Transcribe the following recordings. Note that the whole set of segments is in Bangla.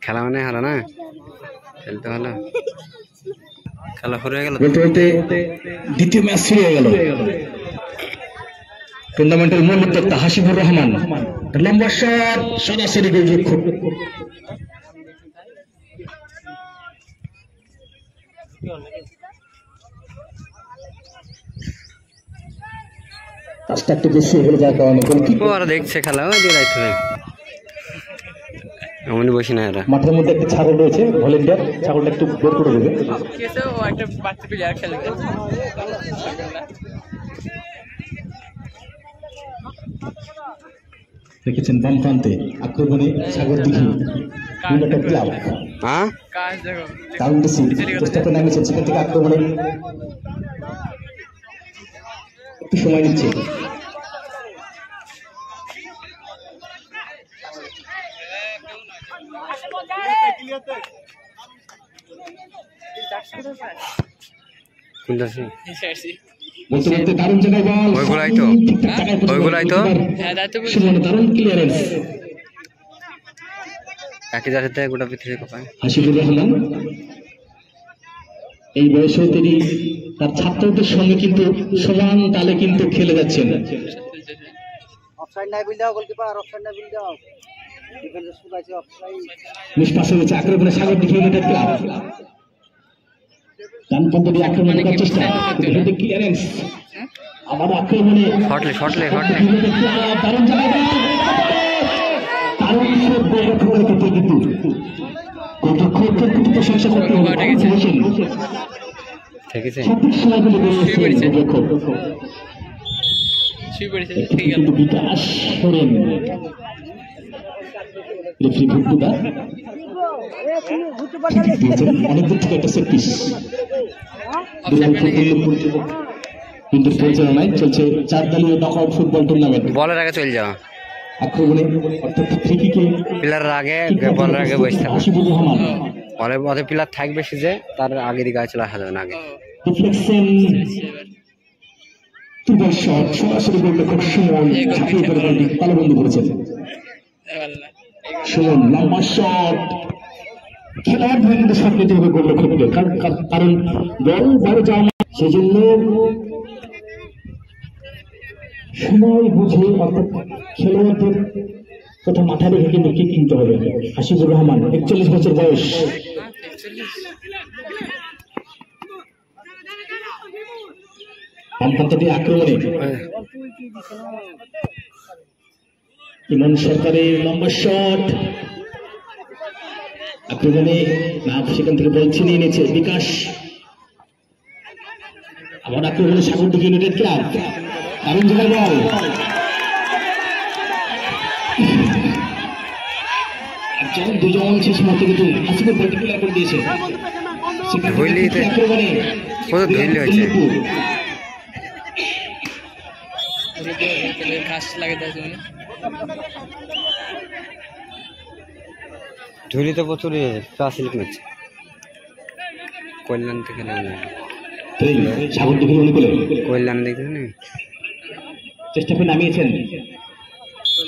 খেলা মানে হারা না, খেলতে ভালো। খেলা শুরু হয়ে গেল, দ্বিতীয় ম্যাচ শুরু হয়ে গেল। টুর্নামেন্টের মূল উদ্যোক্তা হাসিবুর রহমান, লম্বা শট, সরাসরি গোলরক্ষক। কাজটা একটু বেশি হয়ে যাওয়ার কারণে ওরা দেখছে খেলা, এমনই বসি না এরা। মাঠের মধ্যে একটা ছাগল রয়েছে, ভলেন্টিয়ার, ছাগলটা একটু বের করে দেবে। দেখেছেন বাম প্রান্তে আক্রমণে সাগর দিঘি ইউনাইটেড ক্লাব, দারুণ চেষ্টা করে নামিয়েছেন, সেখান থেকে আক্রমণে একটু সময় নিচ্ছে। দারুণ জায়গায় দারুণ ক্লিয়ারেন্স। হাসিবুর রহমান এই বয়সে তিনি তার ছাত্রদের সঙ্গে কিন্তু সমান তালে কিন্তু খেলে যাচ্ছেন। আক্রমণে সাগর দিঘি ইউনাইটেড ক্লাব, ডানপন্থী আক্রমণ করার চেষ্টা, ক্লিয়ারেন্স, আবার আক্রমণে দারুণ জায়গায় প্রশংসা করতে হবে। বিকাশ করেন অনেকদিন থেকে একটা সেট পিস কিন্তু পরিচালনায় চলছে 4 দলীয় নকআউট ফুটবল টুর্নামেন্ট। বলের আগে চলে যাওয়া, আক্রমণে অর্থাৎ ফ্রিকিকে প্লেয়ারের আগে, বলের আগে বসে থাকা। হাসিবুর রহমান ওদের প্লেয়ার থাকবে সে যে তার আগে দিকে চলে আসা যাবে না আগে। ডিফ্লেকশন, ফুটবল শট, সরাসরি গোলরক্ষক সুমন ঝাঁপিয়ে পড়ে বলটি তালাবন্দি করেছেন। সুমন লম্বা শট, খেলার ধরে কিন্তু শট নিতে হবে গোলরক্ষককে, কারণ বল বড় যাওয়া, সেজন্য সময় বুঝে অর্থাৎ খেলোয়াড়দের কথা মাথায় রেখে কিন্তু কি কিনতে হবে। হাসিবুর রহমান 41 বছর বয়স, আক্রমণে ইমন সরকারের লম্বা শট, আক্রমণে সেখান থেকে বল ছিনিয়ে নিয়েছে বিকাশ, আবার আক্রমণে সাগর দিঘি ইউনাইটেড ক্লাব, দারুণ জায়গায় বল, একজন দুজন শেষ মুহূর্তে কিন্তু হাসিবুর বলটি ক্লিয়ার করে দিয়েছে। ধুলিতে প্রচুর ফ্যাসিলিটি নিচ্ছে, কল্যাণ থেকে কল্যাণ দেখে চেষ্টা করে নামিয়েছেন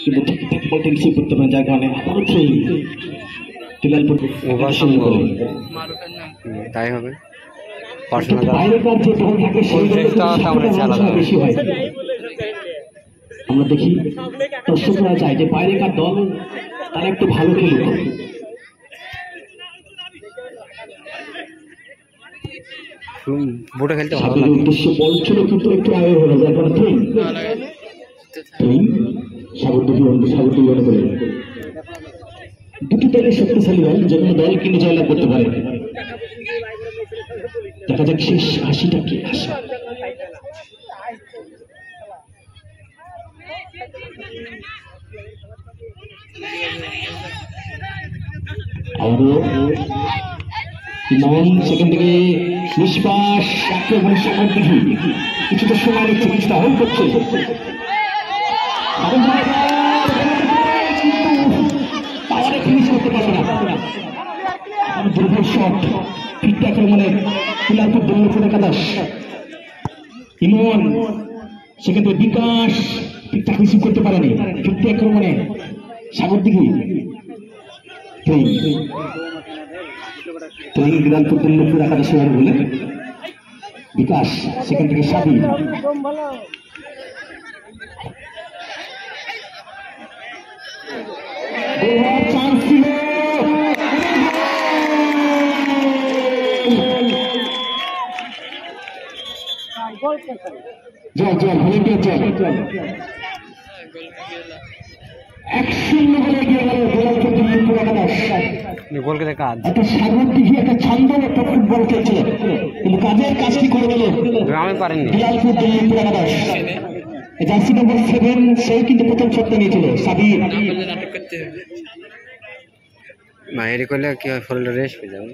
কিন্তু ঠিকঠাক বলতে রিসিভ করতে পারেন, যার কারণে আবারও তাই হবে। আমরা দেখি দর্শকরা চায় যে বাইরেকার দল তারা একটু ভালো খেলুক, বোটে খেলতে ভালো লাগে। উদ্দেশ্য বল ছিল কিন্তু একটু আগে হলো, যার কারণে সাগর দিঘি মনে করে দুটি দলের শক্তিশালী দল, যে কোনো দল কিন্তু জয়লাভ করতে পারে। দেখা যাক শেষ 80টা কি আসে। আরো সেখান থেকে নিষ্পাস আক্রমণ সাগর দিঘি কিছুটা সময় নিচ্ছে, কিছুটা হোল্ড করছে, ফিনিশ করতে পারবে না। দুর্বল শট, ফিরতে আক্রমণে পিলারপুর দৌড়ে একাদশ, ইমন সেখান থেকে বিকাশ ঠিকঠাক রিসিভ করতে পারেনি, ফিরতে আক্রমণে সাগর দিঘি বিড়ালপুর দিল্লিপুর একাদশী বলে বিকাশ, সেখান থেকে সাবির, চান্স ছিল জল জল ভলেন্টিয়ার জল 1-0 বলে এগিয়ে গেল বিড়ালপুর দিল্লিপুর একাদশ। একটা সাগর দিঘি একটা ছন্দ একটা ফুটবল খেলছিল, কিন্তু কাজের কাজটি করে গেল বিড়ালপুর দিল্লিপুর একাদশ। জার্সি নম্বর 7 সেও কিন্তু প্রথম শটটা নিয়েছিল সাবির। মায়ের করলে কি হয়, ফলে রেস্ট পেয়ে যাবে,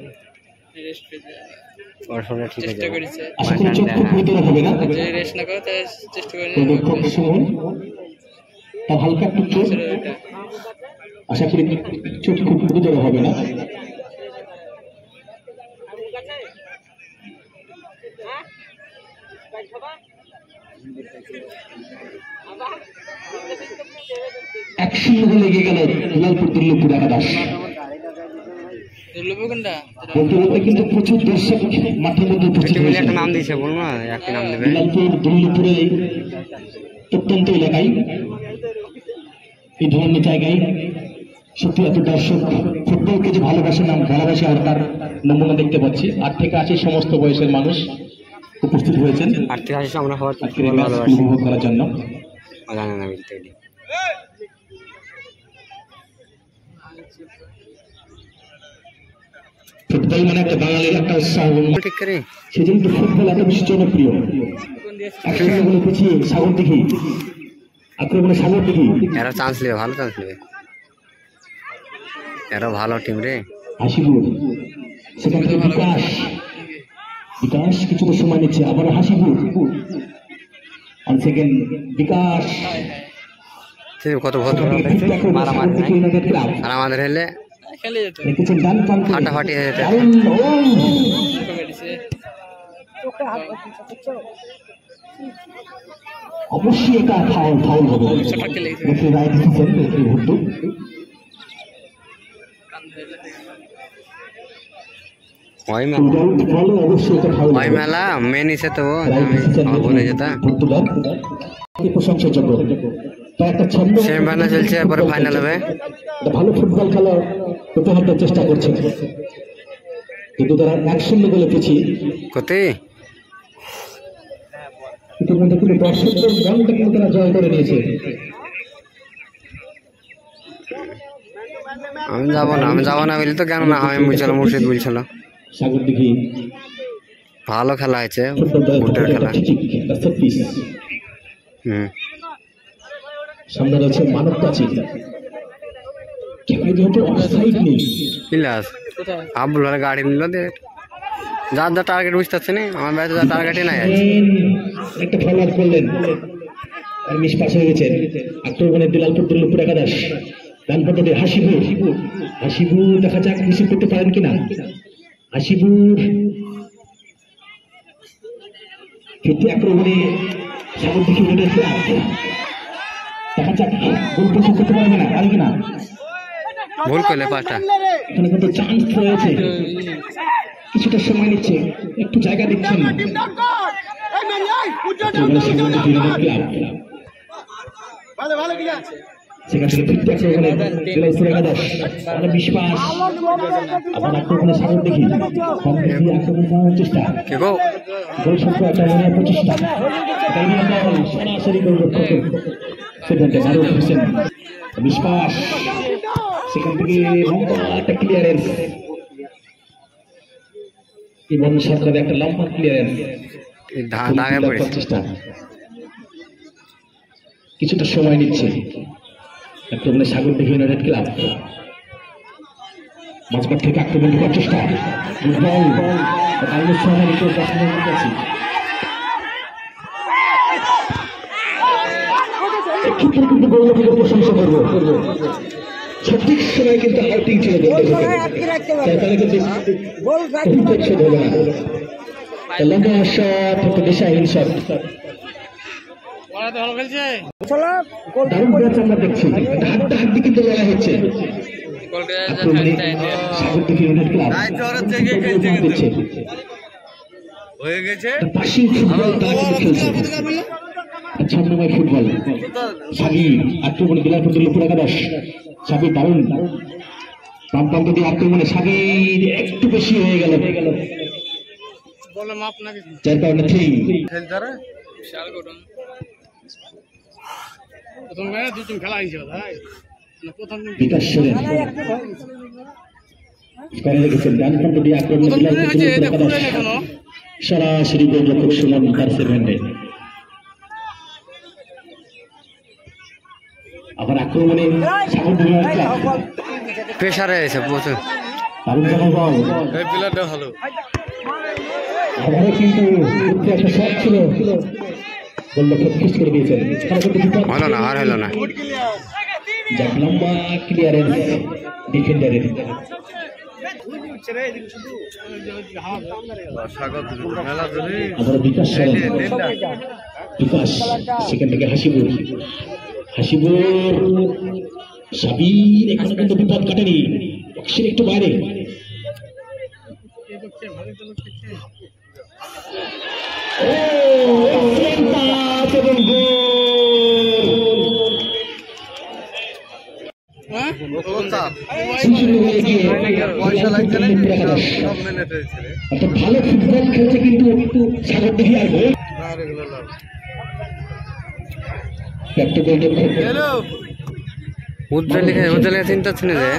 পড়াশোনা ঠিক হয়ে যাবে। আশা করি চোখ খুব ভিতরে হবে না, রেস্ট না করো তাই চেষ্টা করি তা হালকা একটু চোখ, আশা করি চোখ খুব ভিতরে হবে না। অ্যাকশন হলে এগিয়ে গেল বিড়ালপুর দিল্লিপুর একাদশ। বলতে বলতে কিন্তু প্রচুর দর্শক মাঠের মধ্যে উপস্থিত হয়েছে। একটা নাম দিয়েছে, বলুন না একটা নাম দেবে। বিড়ালপুর দিল্লিপুরে প্রত্যন্ত এলাকায় এই ধরনের জায়গায় সত্যি এত দর্শক ফুটবলকে যে ভালোবাসে আর তার নমুনা দেখতে পাচ্ছি। 8 থেকে 80 সমস্ত বয়সের মানুষ উপস্থিত হয়েছেন আমরা উপভোগ করার জন্য। ফুটবল মানে একটা বাঙালির একটা উৎসাহ, সেজন্য তো ফুটবল এত বেশি জনপ্রিয়। একসঙ্গে পিছিয়ে সাগর দিঘি আক্রমণে সাগর দিঘি, এরা চান্স নেবে, ভালো চান্স নেবে, এরা ভালো টিম রে। হাসিপুর, সেখান থেকে বিকাশ, বিকাশ কিছুটা সময় নিচ্ছে, আবার হাসিপুর অন সেকেন্ড বিকাশ, কত ভদ্র মারামারি আর আমাদের হেলে ফাটাফাটি হয়ে যেত। অবশ্যই এটা ফাউল হবে, ওই মেলা মেন হিসে তো বলে যেতা প্রশংসাযোগ্য। সেমিফাইনাল চলছে, এরপরে ফাইনাল হবে। ভালো ফুটবল খেলা প্রতিহতের চেষ্টা করছে, কিন্তু তারা 1-0 বলে পিছিয়ে। ইতিমধ্যে কিন্তু দর্শকদের মনটা কিন্তু তারা জয় করে নিয়েছে। আমি যাবো না বলি তো, কেন না আমি বলছিল, মুর্শিদ বলছিল সাগর দিঘি ভালো খেলা হয়েছে, বুটের খেলা। সামনে রয়েছে মানব প্রাচীর, যেহেতু অফসাইড নেই, আব্বুল গাড়ি নিল যার যা টার্গেট বুঝতে পারছে না, আমার ব্যাচে যা টার্গেটই নাই। একটা ফলোয়ার করলেন আর মিস পাস হয়ে গেছে। আক্রমণে বিড়ালপুর দিল্লিপুর একাদশ, ডান পদ্ধতি হাসিপুর দেখা যাক রিসিভ করতে পারেন কিনা। হাসিপুর ফিরতি আক্রমণে সাগর দিঘি দেখা যাক গোল পরিশোধ করতে পারবে না, পারে কিনা। ভুল করলে পাঁচটা, এখানে কিন্তু চান্স রয়েছে, কিছুটা সময় নিচ্ছে, একটু জায়গা দিচ্ছেন না। সেখান থেকে ফিরতে আক্রমণে বিড়ালপুর একাদশ, বিশ্বাস আবার আক্রমণে সাগর দিঘি, আক্রমণ করার চেষ্টা, গোল সংখ্যা একটা প্রচেষ্টা, সরাসরি সেখান থেকে মারুফ হোসেন বিশ্বাস, সেখান থেকে লম্বা একটা ক্লিয়ারেন্স, ইমন সরকারের একটা লম্বা ক্লিয়ারেন্স, চেষ্টা, কিছুটা সময় নিচ্ছে আক্রমণে সাগর দিঘি ইউনাইটেড ক্লাব। মাঝমাঠ থেকে আক্রমণ করার চেষ্টা, কিন্তু প্রশংসা করবো, সঠিক সময় কিন্তু আউটিং ছিল, লম্বা শট, দিশাহীন শট, দারুণ ম্যাচ আমরা দেখছি, হাড্ডাহাড্ডি কিন্তু লড়াই হচ্ছে। আক্রমণে সাগরদিঘি ইউনাইটেড ক্লাব হয়ে গেছে পাশিং ফুটবল তারা কিন্তু খেলছে 6 নম্বর ফুটবল সাগি আক্রমণে বিলাসপুর লিপুর একাদশ সাগি দারুণ বাম প্রান্ত দিয়ে আক্রমণে সাগির একটু বেশি হয়ে গেল যার কারণে বিকাশ সোরেন করে রেখেছেন ডান প্রান্ত দিয়ে আক্রমণে বিলাসপুর লিপুর একাদশ সরাসরি গোলরক্ষক সুমন তার সেভেন্ডে আবার আক্রমণে সাগরদিঘি প্রেসারে এসে প্রচুর এই প্লেয়ারটা ভালো আবারও কিন্তু একটা শট ছিল গোলরক্ষক ফিস করে দিয়েছেন হলো না আর হলো না যা লম্বা ক্লিয়ারেন্স ডিফেন্ডারের আবার বিকাশ বিকাশ সেখান থেকে হাসিবুর সাবির এখানে কিন্তু বিপদ কাটেনি বক্সের একটু বাইরে ভালো ফুটবল খেলছে কিন্তু সাগরদিঘি আর উজ্জ্বল চিন্তা ছিল যে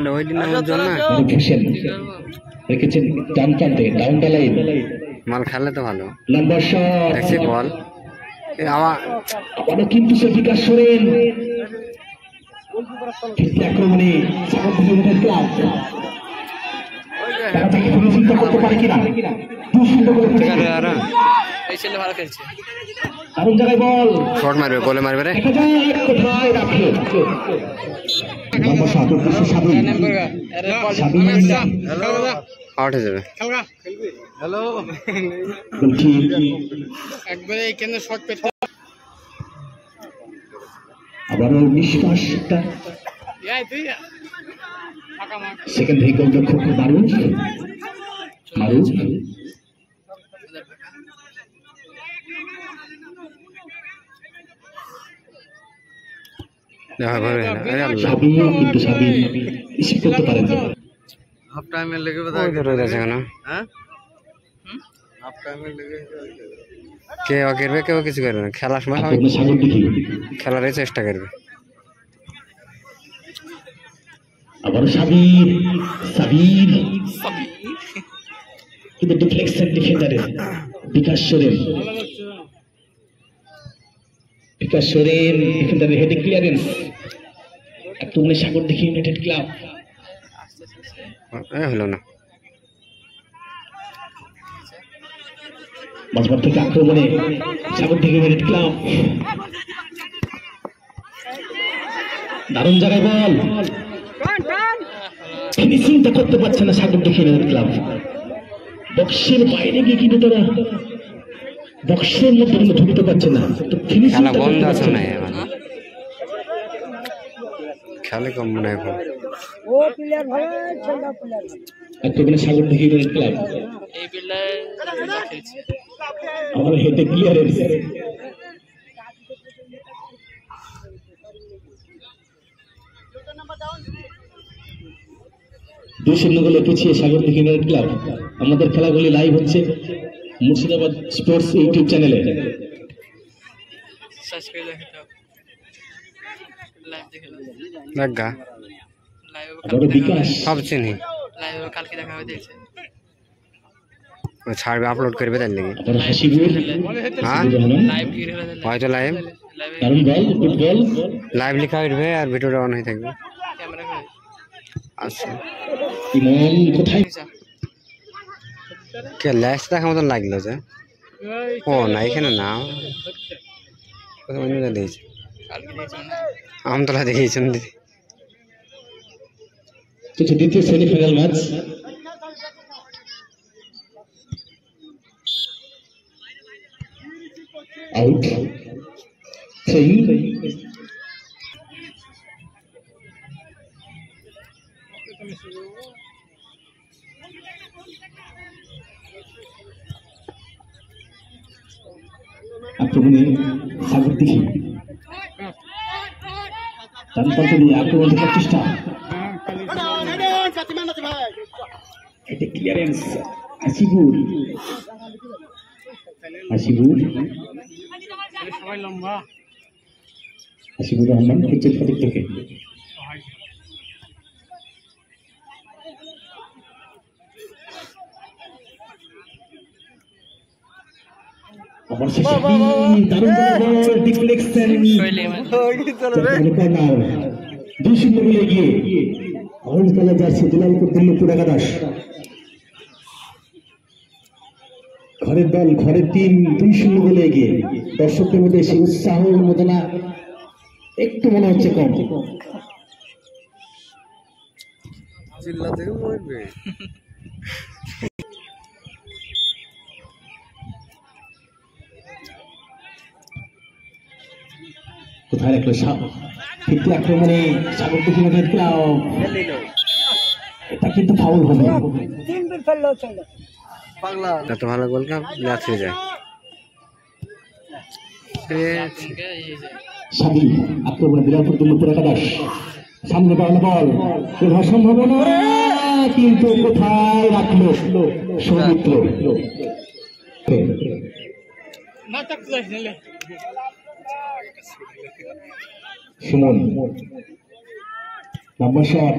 ওই দিন উজ্জ্বল না রেখেছেন ডান প্রান্তে ডাউন দ্য লাইন মাল খেললে তো ভালো নাম্বার শট দেখছি বল আবারও কিন্তু সে বিকাশ সোরেন আক্রমণে সাগরদিঘি ইউনাইটেড ক্লাব তারা তাকে চিন্তা করতে পারে কিনা এই ছেলে ভালো খেলছে দারুণ জায়গায় বল শট মারবে গোলে মারবে রে কোথায় রাখলো আউট হয়ে যাবে হ্যালো একবারে এখানে শট পেট আবারও নিষ্কাশটা সেকেন্ড থেকে গোলরক্ষক মারুফ কিন্তু সাবির রিসিভ করতে পারেন হাফ টাইমে লেগে রয়েছে কেন হ্যাঁ হাফ টাইমে লেগে কেউ করবে কেউ কিছু করবে না খেলার সময় খেলার চেষ্টা করবে আবার সাবির কিন্তু ডিফ্লেকশন ডিফেন্ডারের বিকাশ সোরেন ডিফেন্ডারের হেডে ক্লিয়ারেন্স আক্রমণে সাগরদিঘি ইউনাইটেড ক্লাব হলো না মাঝমাঠ থেকে আক্রমণে সাগরদিঘি ইউনাইটেড ক্লাব দারুণ জায়গায় বল ফিনিশিংটা করতে পারছে না সাগরদিঘি ইউনাইটেড ক্লাব বক্সের বাইরে গিয়ে কিন্তু তারা বক্সের মধ্যে কিন্তু ঢুকতে পারছে না খেলা বন্ধ আছে না খেলে কম মনে হয় আক্রমণে সাগরদিঘি ইউনাইটেড ক্লাব এই প্লেয়ার খেলছে আমার হেডে ক্লিয়ারেন্স দুই শূন্য গোলে পিছিয়ে সাগরদিঘি ইউনাইটেড ক্লাব আমাদের খেলাগুলি লাইভ হচ্ছে মুর্শিদাবাদ স্পোর্টস ইউটিউব চ্যানেলে বিকাশ সব চিনি ছাড়বে আপলোড করবে তার লেগে হয়তো লাইভ লাইভ লেখা উঠবে আর ভিডিওটা অন হয়ে থাকবে আচ্ছা কে ল্যাস দেখা মতন লাগলো যে ও না এখানে না অন্য দিয়েছে আমতলা দেখিয়েছেন দিদি দ্বিতীয় সেমিফাইনাল ম্যাচ আউট আক্রমণে সাগর দিঘি ডান প্রান্ত দিয়ে আক্রমণ করার চেষ্টা, এটা ক্লিয়ারেন্স আসিবুর রহমান পিচের ফটক থেকে আমার শেষে দারুণ বল ডিফ্লেকশন, 2-0 গোলে এগিয়ে অরেঞ্জ কালার জার্সি দুলালপুর দিল্লিপুর একাদশ। ঘরের দল, ঘরের টিম 2-0 গোলে এগিয়ে। দর্শকদের মধ্যে সেই উৎসাহ উন্মোদনা একটু মনে হচ্ছে কম। কোথায় রাখলো ফিরতি আক্রমণে সাগর দিঘি নদীর ক্লাব, এটা কিন্তু ফাউল হবে। এত ভালো গোল কাপ যাচ্ছে যায় সাদি আক্রমণে দিলালপুর দিল্লিপুর একাদশ। সামনে বাড়ানো বল, প্রভাব সম্ভাবনা, কিন্তু কোথায় রাখলো সৌমিত্র। সুমন লম্বা শট,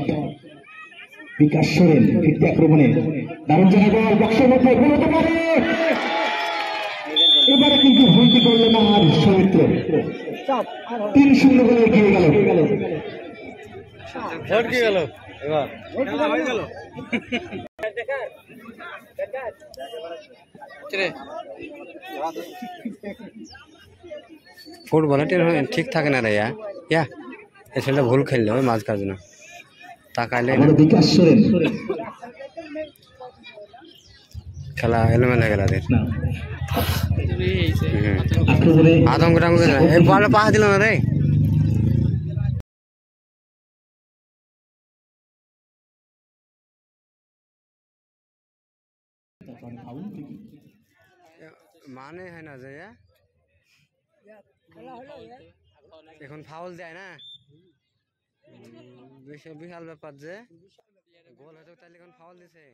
বিকাশ সোরেন ফিরতি আক্রমণে দারুণ জায়গা বল, বক্সের মধ্যে গোল হতে পারে। এবারে কিন্তু ভুলটি করলো না আর সৌমিত্র, 3-0 গোলে এগিয়ে গেল। ফুটবল ঠিক থাকে না রে, ইয়া এই ছেলেটা ভুল খেললে ওই মাঝ কাজ না তাকাইলে বিকাশ সোরেন, খেলা এলোমেলো গেল আতঙ্ক বল পা দিল না রে। মানে হয় না যে এখন ফাউল দেয় না, বিশাল ব্যাপার যে গোল হয়তো তাহলে এখন ফাউল দিছে।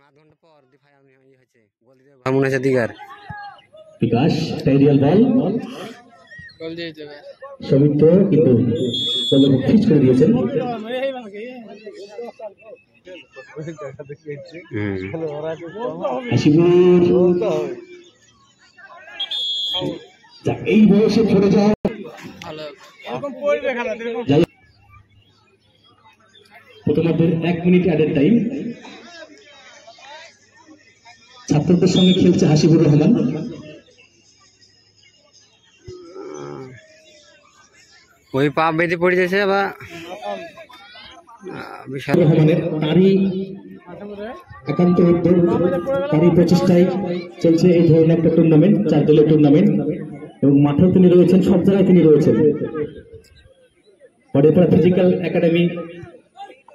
আধ ঘন্টা পর হয়েছে গোল দিতে মনে হচ্ছে দিগার বিকাশ টাইরিয়াল বল সৌমিত্র কিন্তু ফিক্স করে দিয়েছেন। এই বয়সে পড়ে যাওয়া প্রথমার্ধের 1 মিনিট অ্যাডের টাইম। ছাত্রদের সঙ্গে খেলছে হাসিবুর রহমান। ওই পা বেঁধে পড়ে যাচ্ছে বা বিশাল রহমানের তারই একান্ত উদ্যোগ, তারই প্রচেষ্টায় চলছে এই ধরনের একটা টুর্নামেন্ট, 4 দলের টুর্নামেন্ট, এবং মাঠেও তিনি রয়েছেন, সব জায়গায় তিনি রয়েছেন। বড়েপাড়া ফিজিক্যাল একাডেমি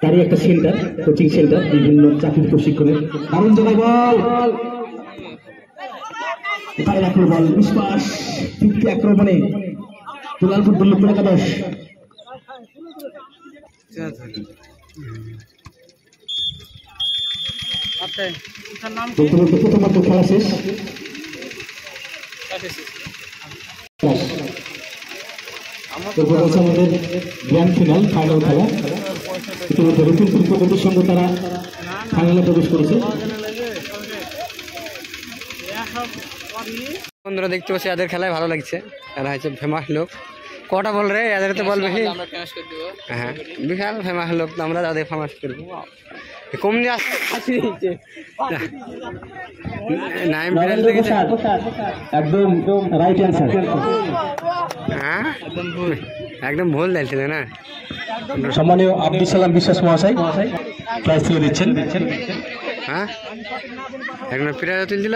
তারই একটা সেন্টার, কোচিং সেন্টার, বিভিন্ন চাকরির প্রশিক্ষণের। দারুণ জায়গায় বল, কোথায় রাখলো বল, বিশ্বাস ফিরতি আক্রমণে দুলালপুর দিল্লিপুর একাদশ। প্রথমার্ধ খেলা শেষ। আমাদের গ্র্যান্ড ফিনাল, ফাইনাল খেলা। ইতিমধ্যে রুকুলপুর প্রকল্পের সঙ্গে তারা ফাইনালে প্রবেশ করেছে। বন্ধুরা দেখতে পাচ্ছি এদের খেলায় ভালো লাগছে, এরা হচ্ছে ফেমাস লোক। কটা বল রে এদের তো বল বেশি, হ্যাঁ বিশাল ফেমাস লোক, তো আমরা তাদের ফেমাস করবো। কম দিয়ে একদম রাইট অ্যান্সার, হ্যাঁ একদম ভুল দেখছিল না। সম্মানীয় আব্দুল সালাম বিশ্বাস মহাশয় প্রাইজ তুলে দিচ্ছেন। হ্যাঁ এখন প্রাইজ তুলছিল,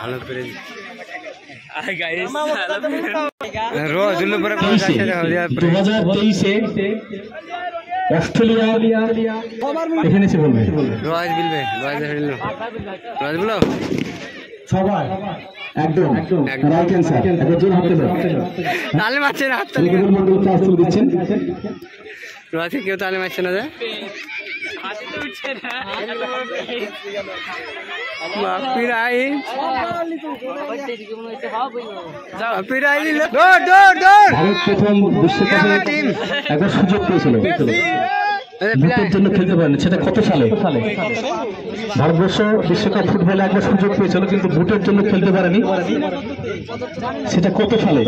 ভালো প্রাইজ রোজ 2023 অস্ট্রেলিয়া এখানে এসে বলবে রয়েস বিলবে রয়েস বলো সবাই একদম রাইট অ্যান্সার একবার জোর হাতে দাও তালে মারছে না হাত তালে কেবল মন্ডল চার্জ করে দিচ্ছেন রয়েসে কেউ তালে মারছে না যায় পিরাই পিরাই দিল দৌড় দৌড় দৌড় ভারত প্রথম বিশ্বকাপে একবার সুযোগ পেয়েছিল বুটের জন্য খেলতে পারেনি সেটা কত সালে ভারতবর্ষ বিশ্বকাপ ফুটবলে একবার সুযোগ পেয়েছিল কিন্তু বুটের জন্য খেলতে পারেনি সেটা কত সালে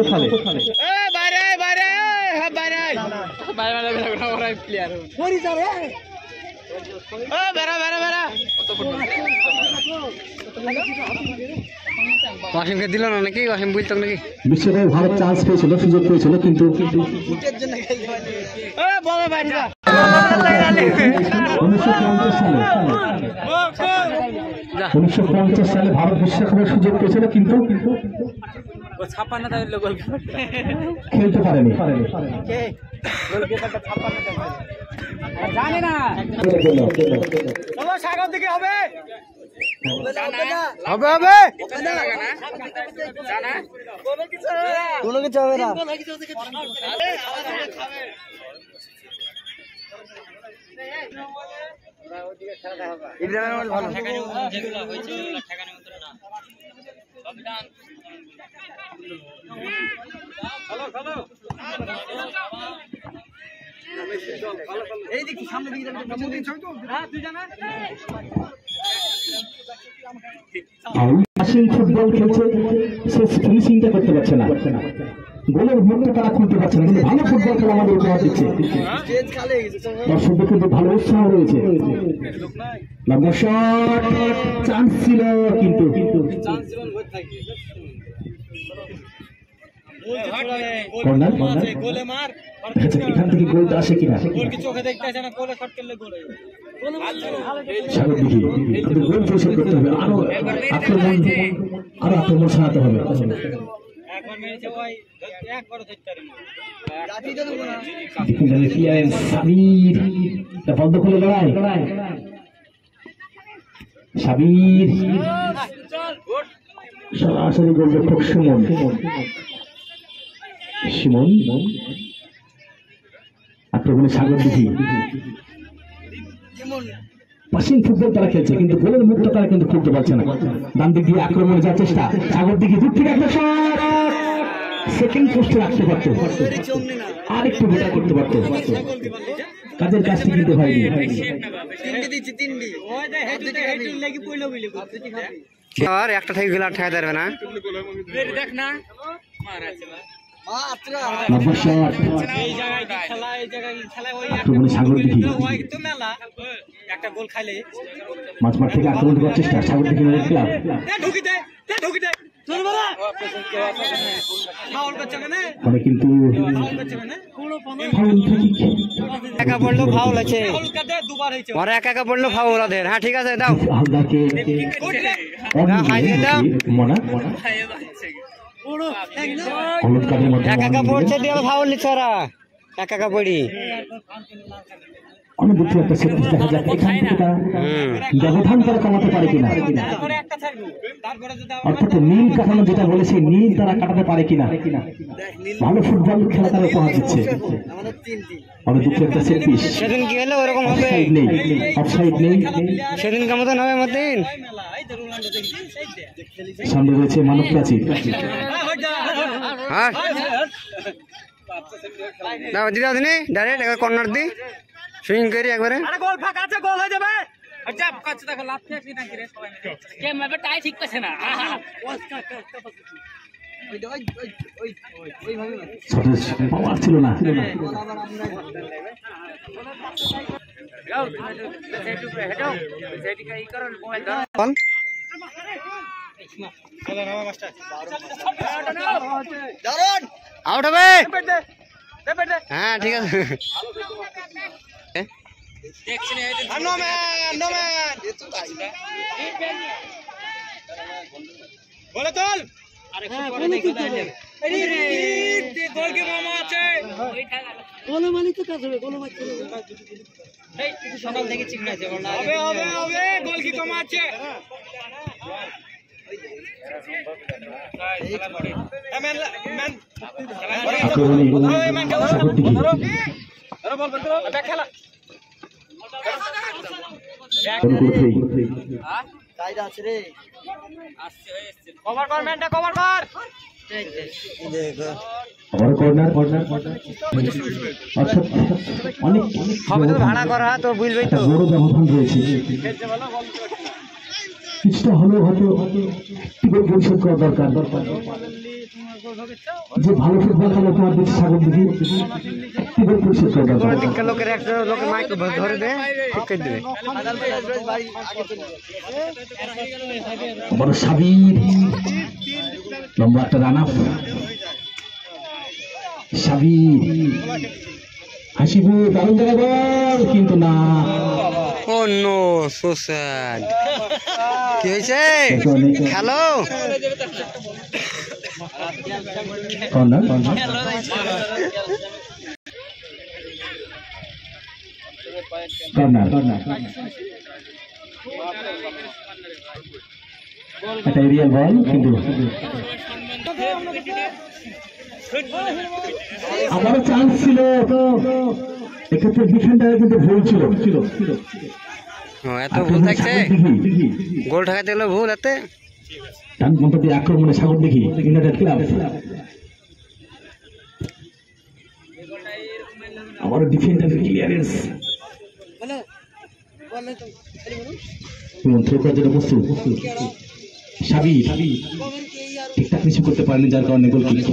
ওয়াসিমকে দিল না নাকি ওয়াসিম বুঝতো নাকি বিশ্বকাপে ভারত চান্স পেয়েছিল সুযোগ পেয়েছিল কিন্তু 1950 সালে ভারত বিশ্বকাপের সুযোগ পেয়েছিল কিন্তু খেলতে পারেনি জানি না সাগর দিকে হবে হবে হবে কোনো কিছু হবে না এই দেখি সামনে দিকে ফুটবল খেলছে সে ফিনিশিংটা করতে পারছে না গোলের মুখটা তারা খুলতে পারছে না কিন্তু ভালো ফুটবল খেলা আমাদের উপহার দিচ্ছে দর্শকদের কিন্তু ভালো উৎসাহ রয়েছে লম্বা শট চান্স ছিল কিন্তু এখান থেকে গোলটা আসে কিনা সাগর দিঘি গোল পরিশোধ করতে হবে আরো আক্রমণ সারাতে হবে বন্ধ করে লড়াই সাবির সরাসরি গোলরক্ষক সুমন আক্রমণে সাগর দিঘি পাশিং ফুটবল তারা খেলছে কিন্তু গোলের মুখটা তারা কিন্তু খুলতে পারছে না ডান দিক দিয়ে আক্রমণে যাওয়ার চেষ্টা সাগর দিঘি দূর থেকে একটা শট সেকেন্ড পোস্টে রাখতে পারতো আর একটু বেটার করতে পারতো কাজের কাজটি কিন্তু হয়নি আর একটা থেকে গেলে আর ঠেকাতে পারবে না দেখ না সাগর দিঘি মাঝমাঠ থেকে আক্রমণ করার চেষ্টা সাগর দিঘি কিন্তু একা পড়লো ফাউল আছে ওরা একা পড়লো ফাউল ওদের হ্যাঁ ঠিক আছে দাও একা পড়ছে দিয়ে ফাউল নিচ্ছে ওরা একা পড়ি অনেক দুঃখ একটা সেট দেখা যাক এখান থেকে তারা ব্যবধান তারা কমাতে পারে কিনা অর্থাৎ নীল কাটানো যেটা বলেছে নীল তারা কাটাতে পারে কিনা ভালো ফুটবল খেলা তারা উপহার দিচ্ছে অনেক দুঃখ একটা সেট পিস সেদিন কি হলো ওরকম হবে অফসাইড নেই সেদিন কেমন হবে মতিন সামনে রয়েছে মানব প্রাচীর হ্যাঁ দাও দিদাও দিনে ডাইরেক্ট একবার কর্নার দি সুইং করি একবারে গোল ফাঁকা আছে গোল হয়ে যাবে আচ্ছা কাছে দেখো লাভ ফেকি নাকি রে সবাই মিলে কে ম্যাপে টাই ঠিক পাচ্ছে না পাওয়ার ছিল না আউট হবে হ্যাঁ ঠিক আছে বলে তোল আরে গোলকে মামা আছে সকাল থেকে চিকন আছে হবে গোল কি কম আছে ভাড়া করা তো বুঝবেই তো বড় ব্যবধান রয়েছে কিছুটা হলেও হয়তো টিকিট পরিশোধ করা দরকার যে ভালো ফুটবল খেলে তোমার দেশে সাগর দিকে টিকিট পরিশোধ করা দরকার দিককার লোকের একটা লোকের মাইক ধরে দেয় ঠিক করে দেবে বড় সাবির লম্বা একটা রান আপ সাবির হাসিবু দারুণ জায়গা বল কিন্তু না ও নো সো স্যাড কি হয়েছে খেলো কর্নার একটা এরিয়াল বল কিন্তু আমারও চান্স ছিল তো এক্ষেত্রে ডিফেন্ডার কিন্তু ভুল ছিল এত ভুল থাকছে গোল ঠেকাতে গেলে ভুল এতে ডান পন্থা দিয়ে আক্রমণে সাগর দেখি ইউনাইটেড ক্লাব আবারও ডিফেন্ডার ক্লিয়ারেন্স যেটা প্রস্তুত সাবির ঠিকঠাক কিছু করতে পারেনি যার কারণে গোল কিক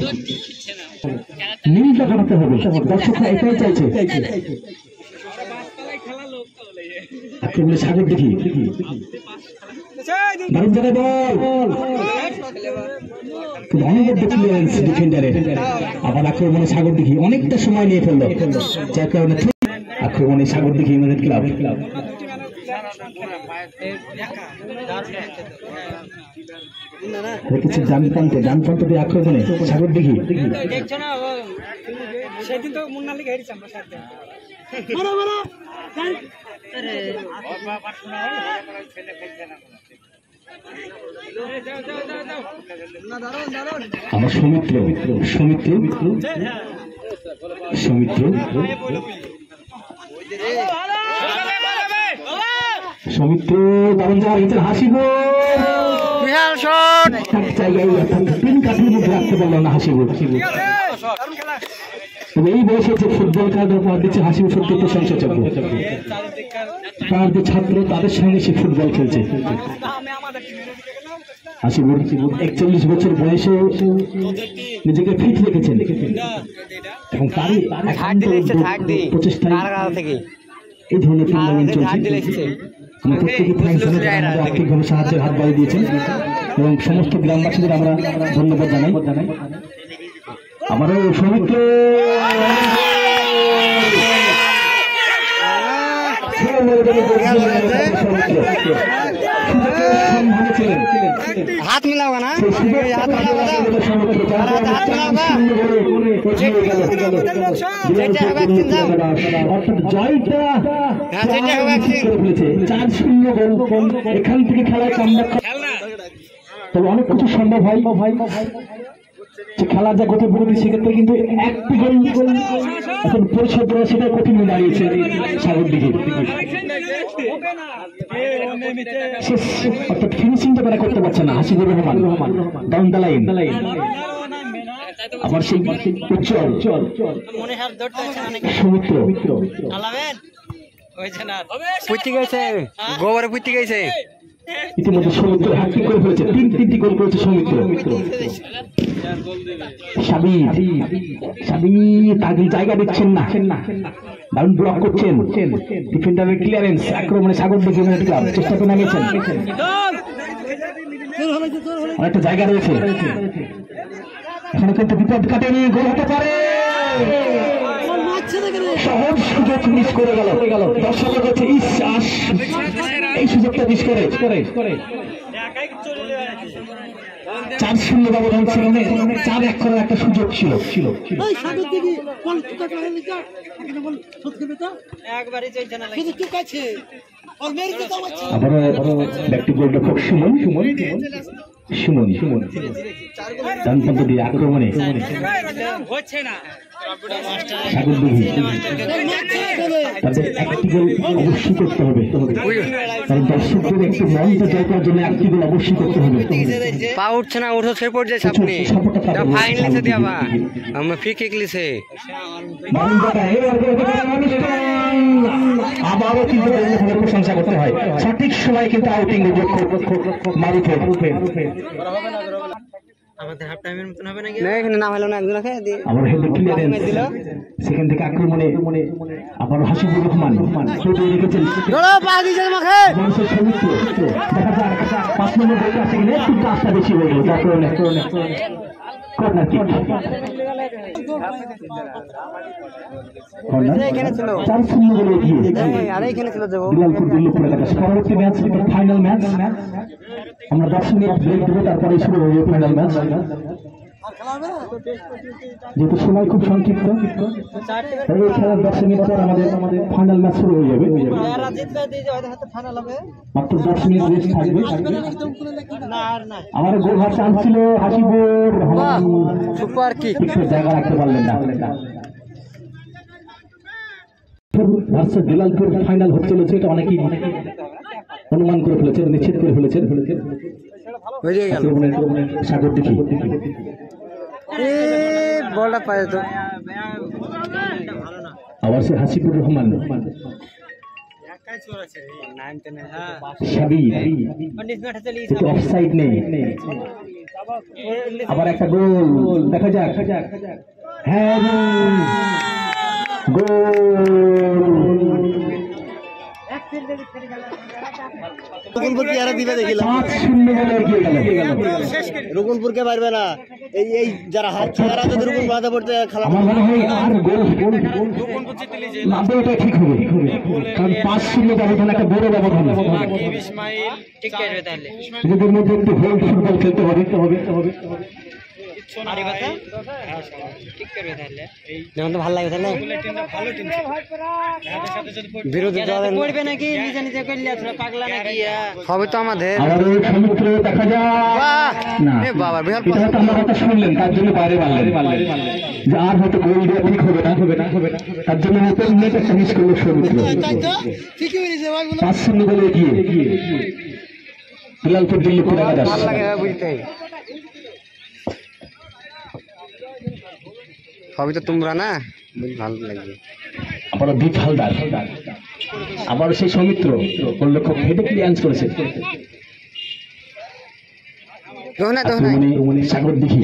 নীলটা কাটাতে হবে দর্শকরা এটাই চাইছে আক্রমণে সাগর দেখি দারুণ জায়গায় বল অনেক ক্লিয়ারেন্স ডিফেন্ডারের আবার আক্রমণে সাগর দেখি অনেকটা সময় নিয়ে ফেললো যার কারণে আক্রমণে সাগর দেখি ইউনাইটেড ক্লাব রেখেছে ডান প্রান্তে দিয়ে আক্রমণে সাগর দেখি সেদিন তো মুন্নালিকে হেরেছি আমরা সাথে আমার সৌমিত্র দারুণ জায়গা হাসিব বিশাল শট তিন কাঠির মধ্যে রাখতে পারলো না হাসিব এই বয়সে যে ফুটবল খেলার উপহার দিচ্ছে হাসিব সত্যি প্রশংসাযোগ্য তার যে ছাত্র তাদের সঙ্গে সে ফুটবল খেলছে হাসিব 41 বছর বয়সে নিজেকে ফিট রেখেছেন এবং তারই প্রচেষ্টায় এই ধরনের টুর্নামেন্ট চলছে আমরা প্রত্যেকে আর্থিকভাবে সাহায্যের হাত বাড়িয়ে দিয়েছেন এবং সমস্ত গ্রামবাসীদের আমরা ধন্যবাদ জানাই আমারও সৌমিত্র हाथ मिलाओगा ना এখান থেকে খেলায় কামব্যাক তবে অনেক কিছু সম্ভব হয় খেলার যা গতি বিরোধী সেক্ষেত্রে কিন্তু একটি গোল এখন পরিশোধ করা সেটা কঠিন হয়ে দাঁড়িয়েছে সাগর দিকে অর্থাৎ ফিনিশিংটা তারা করতে পারছে না Hasibur Rahman down the line আবার সেই উজ্জ্বল সৌমিত্র পুঁতি গেছে গোবরে পুঁতি গেছে ইতিমধ্যে সৌমিত্র হ্যাট্রিক করে ফেলেছে তিনটি গোল করেছে সৌমিত্র তাকে জায়গা দিচ্ছেন না দারুণ ব্লক করছেন ডিফেন্ডারের ক্লিয়ারেন্স আক্রমণে সাগর দেখে ক্লাব চেষ্টা করে নামিয়েছেন অনেকটা জায়গা রয়েছে এখানে কিন্তু বিপদ কাটেনি গোল হতে পারে সহজ সুযোগ মিস করে গেল দর্শকের কাছে এই সুযোগটা মিস করে 4-0 ব্যবধান ছিল, 4-1 করার একটা সুযোগ ছিল। আবারও ব্যক্তি গোলরক্ষক সুমন ডানপন্থ দিয়ে আক্রমণে তাদের একটি গোল অবশ্যই করতে হবে, কারণ দর্শকদের একটু মনটা জয় করার জন্য একটি গোল অবশ্যই করতে হবে। পা উঠছে না, উঠো ছেড়ে পড়ছে সামনে, ফাইন লিখে দিয়ে আমরা ফ্রি কিক লিছে। আবারও কিন্তু প্রশংসা করতে হয়, সঠিক সময় কিন্তু আউটিং মারুফের। আমাদের হাফ টাইমের মতন হবে নাকি? না, এখানে নাম হলো না একজনকে দিয়ে আবার হেডে ক্লিয়ারেন্স, সেখান থেকে আক্রমণে আবার হাসিবুর রহমান শুরু রেখেছেন। ধরো পা দিছে আমাকে, মানুষের সমিত্র দেখা যাক 5 নম্বর বলতে আছে কিনা, একটু কাজটা বেশি হলো, যার কারণে কর্নার কিক। এখানে ছিল 4-0 গোলে এগিয়ে আরে এখানে ছিল যাবো বিলালপুর দিল্লিপুরের কাছে। পরবর্তী ম্যাচ ফাইনাল ম্যাচ, আমরা 10 মিনিট ব্রেক দেবো, তারপরে শুরু হবে ফাইনাল ম্যাচ। যেহেতু সময় খুব সংক্ষিপ্ত, এই খেলার 10 মিনিট পর আমাদের ফাইনাল ম্যাচ শুরু হয়ে যাবে। মাত্র 10 মিনিট রেস্ট থাকবে। আমার গোল হওয়ার চান্স ছিল, হাসিবুর রহমান সুপার কিক জায়গা রাখতে পারলেন না। ভার্সেস বিলালপুর ফাইনাল হতে চলেছে, এটা অনেকেই অনুমান করে ফেলেছেন, নিশ্চিত করে ফেলেছেন। সাগর দেখি বলটা পায় তো আবার সে হাসিবুর রহমান অফসাইড নেই, আবার একটা গোল দেখা যাক। হ্যাঁ রুকুনপুরকে পারবে না, এই যারা হাত ছাড়া তাদের রুকুন বাধা পড়তে খেলা। আমার মনে হয় আর গোল ঠিক হবে, কারণ 5-0 ব্যবধান একটা বড় ব্যবধান। নিজেদের মধ্যে একটু হোল্ড ফুটবল খেলতে হবে। ভালো লাগে তাহলে বিরোধী দলের পড়বে নাকি, নিজে নিজে করলে পাগলা নাকি হবে তো আমাদের। সমুদ্র দেখা যায় বাবা বিহার শুনলেন, তার জন্য বাইরে পারলেন যে আর হয়তো গোল দেওয়া ঠিক হবে না, তার জন্য একটা মিস করলো সমুদ্র। 5-0 গোলে এগিয়ে বিলালপুর দিল্লিপুর দেখা যাচ্ছে। বুঝতে সবই তো তোমরা না, ভালো লাগবে। আবার দীপ হালদার, আবার সেই সৌমিত্র গোলরক্ষক হেডে ক্লিয়ারেন্স করেছে। সাগর দেখি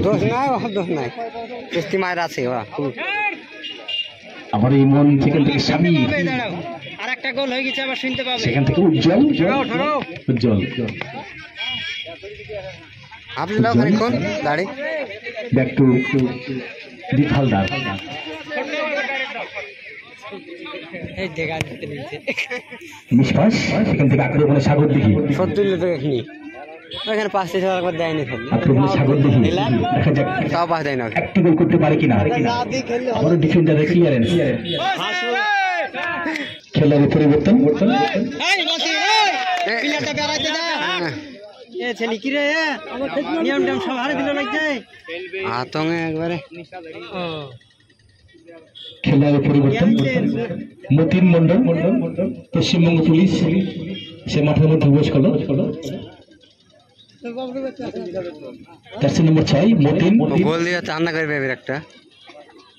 আবার এই মন সেখান থেকে স্বামী, আর একটা গোল হয়ে গেছে, আবার শুনতে পাবে সেখান থেকে উজ্জ্বল দাঁড়ি ব্যাক টু দীপ হালদার। নিষ্পাস সেখান থেকে আক্রমণে সাগর দেখি, সত্যি এখানে 5 একবার দেয়নি, আক্রমণে সাগর দেখি দেখা যাক তাও পাস দেয় না, একটি গোল করতে পারে কিনা। আবার ডিফেন্ডারের ক্লিয়ারেন্স, খেলার পরিবর্তন। আতঙ্কে একবারে খেলার পরিবর্তন। মতিন মন্ডল পশ্চিমবঙ্গ পুলিশ সে মাঠের মধ্যে প্রবেশ করলো। জার্সি নম্বর 6 মতিন গোল দিয়ে চান্না করবে একটা,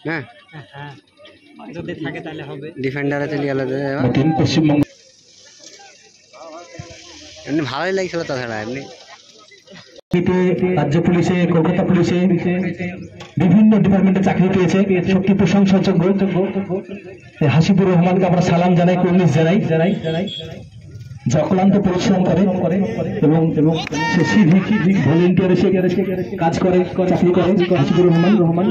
হ্যাঁ যদি থাকে তাহলে হবে। ডিফেন্ডারে চলে গেল মতিন পশ্চিমবঙ্গ। এমনি ভালোই লাগছিল, তাছাড়া এমনি রাজ্য পুলিশে, কলকাতা পুলিশে বিভিন্ন ডিপার্টমেন্টে চাকরি পেয়েছে, সত্যি প্রশংসাযোগ্য। হাসিবুর রহমানকে আমরা সালাম জানাই, কুর্নিশ জানাই যে অক্লান্ত পরিশ্রম করে এবং সে সিভিক ভলেন্টিয়ার এসে কাজ করে, চাকরি করে। হাসিবুর রহমান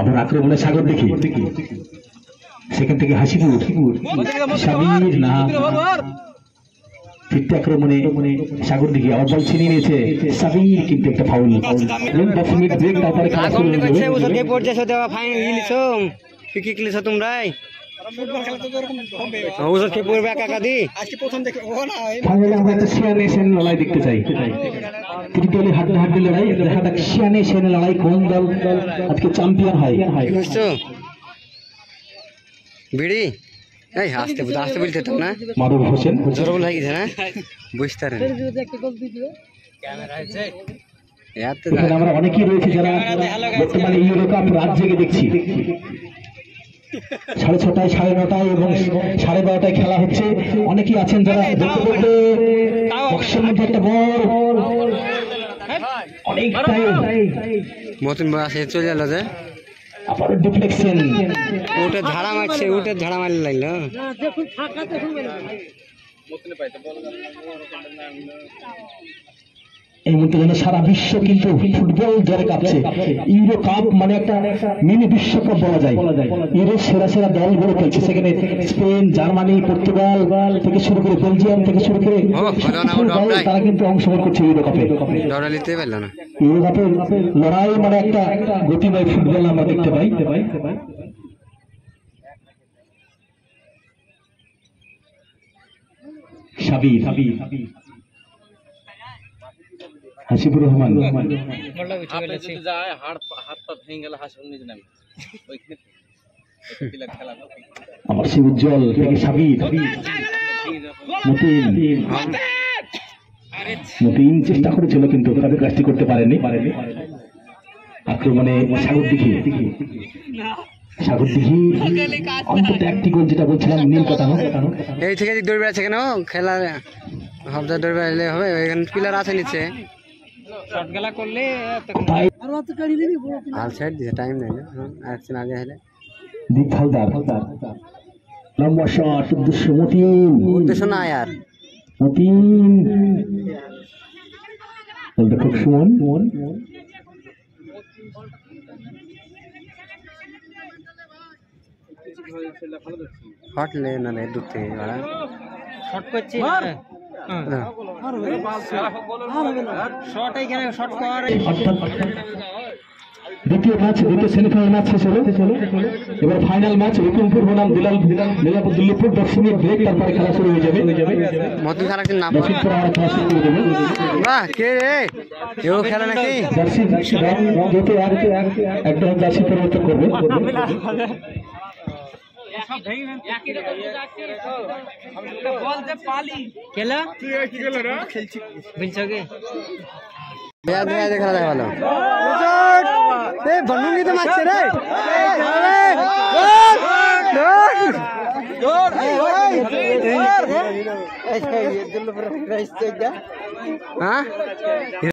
আপনার আক্রমণে সাগর দেখি, সেখান থেকে হাসিপুর সাবির না ফিরতে আক্রমণে সাগর দিকে আবার বল ছিনিয়ে নিয়েছে সাবির, কিন্তু একটা ফাউল। 10 মিনিট ব্রেক, তারপরে খেলা শুরু হয়ে যাবে। ফাইনালে আমরা একটা শিয়ানে সেনে লড়াই দেখতে চাই, ত্রিদলীয় হাড্ডাহাড্ডি লড়াই। দেখা যাক শিয়ানে সেনে লড়াই কোন দল আজকে চ্যাম্পিয়ন হয়। বিড়ি এই আসতে আসতে বলতে তো না মারুফ হোসেন জোর বল হয়ে গেছে না, বুঝতে পারেন। এখানে আমরা অনেকেই রয়েছে যারা বর্তমানে ইউরো কাপ রাত জেগে দেখছি। 6:30 9:30 এবং 12:30 খেলা হচ্ছে। অনেকেই আছেন যারা দেখতে দেখতে বক্সের মধ্যে একটা বল অনেকটাই মতন আসে চলে গেল যে আবার ডিফ্লেকশন, ওটা ঝাড়া মারছে, ওটা ঝাড়া মারলে লাগলো। এই মুহূর্তে যেন সারা বিশ্ব কিন্তু ফুটবল জ্বরে কাঁপছে। ইউরো কাপ মানে একটা মিনি বিশ্বকাপ বলা যায়। ইউরো সেরা সেরা দলগুলো খেলছে, সেখানে স্পেন, জার্মানি, পর্তুগাল থেকে শুরু করে বেলজিয়াম থেকে শুরু করে তারা কিন্তু অংশগ্রহণ করছে ইউরো কাপে। ইউরো কাপের লড়াই মানে একটা গতিময় ফুটবল আমরা দেখতে পাই। সাবির হাসিবুর রহমান আমার সে উজ্জ্বল থেকে সাবির মতিন চেষ্টা করেছিল কিন্তু তাদের কাজটি করতে পারেনি। আক্রমণে সাগর দিঘি অন্তত একটি গোল, যেটা বলছিলাম নীল কাটানো। এই থেকে দৌড় বেড়াচ্ছে কেন খেলা হাফদা দৌড় বেড়ালে হবে, এখানে প্লেয়ার আছে নিচে টাইম নেই আগে হেলে লম্বা শট উদ্দেশ্য মতিন, উদ্দেশ্য না আর মতিন খুব সুমন হটলে না দূর থেকে শর্ট করছে। দ্বিতীয় ম্যাচ, দ্বিতীয় সেমিফাইনাল ম্যাচ শেষ হলো। এবার ফাইনাল ম্যাচ রুকুমপুর বনাম দিল্লিপুর। 10 মিনিট ব্রেক, তারপরে খেলা শুরু হয়ে যাবে। খেলা নাকি একদম জার্সি পরিবর্তন করবে। খেলা দেখা ভালো বন্ধুকে তো মারছে রে। হ্যাঁ